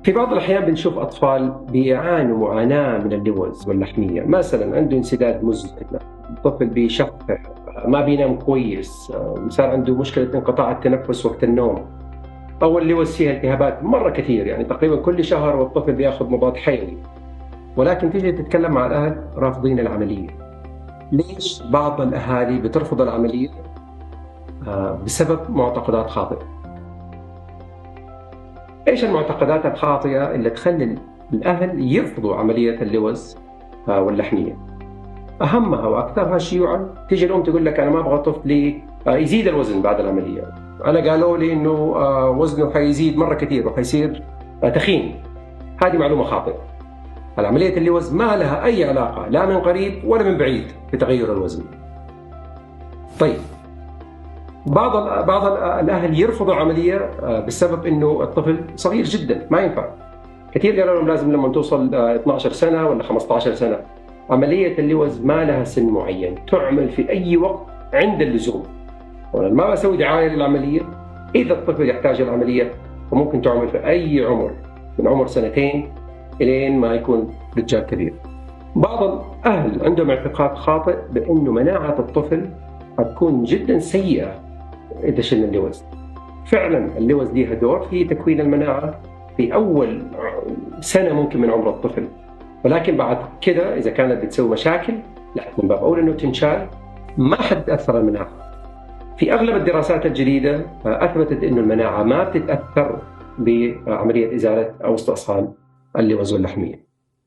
في بعض الأحيان بنشوف أطفال بيعانوا معاناة من اللوز واللحمية، مثلا عنده انسداد مزمن، الطفل بيشفح، ما بينام كويس، صار عنده مشكلة انقطاع التنفس وقت النوم، أو اللوز فيها التهابات مرة كثير، يعني تقريبا كل شهر والطفل بياخذ مضاد حيوي. ولكن تيجي تتكلم مع الأهل رافضين العملية. ليش بعض الأهالي بترفض العملية؟ بسبب معتقدات خاطئة. ايش المعتقدات الخاطئة اللي تخلي الأهل يرفضوا عملية اللوز واللحمية؟ أهمها وأكثرها شيوعا، تيجي الأم تقول لك أنا ما أبغى طفلي يزيد الوزن بعد العملية. أنا قالوا لي إنه وزنه حيزيد مرة كثير وحيصير تخين. هذه معلومة خاطئة. العملية اللوز ما لها أي علاقة لا من قريب ولا من بعيد بتغير الوزن. طيب، بعض الأهل يرفضوا العملية بسبب إنه الطفل صغير جدا ما ينفع. كثير قالوا لهم لازم لما توصل 12 سنة ولا 15 سنة. عملية اللوز ما لها سن معين، تعمل في أي وقت عند اللزوم. وأنا ما بسوي دعاية للعملية. إذا الطفل يحتاج العملية فممكن تعمل في أي عمر، من عمر 2 إلين ما يكون رجال كبير. بعض الأهل عندهم اعتقاد خاطئ بأنه مناعة الطفل هتكون جدا سيئة إذا شلنا اللوز. فعلا اللوز لها دور في تكوين المناعة في أول سنة ممكن من عمر الطفل، ولكن بعد كده إذا كانت بتسوي مشاكل لا، من باب أولى إنه تنشال. ما حتأثر المناعة. في أغلب الدراسات الجديدة أثبتت إنه المناعة ما بتتأثر بعملية إزالة أو استئصال اللوز واللحمية.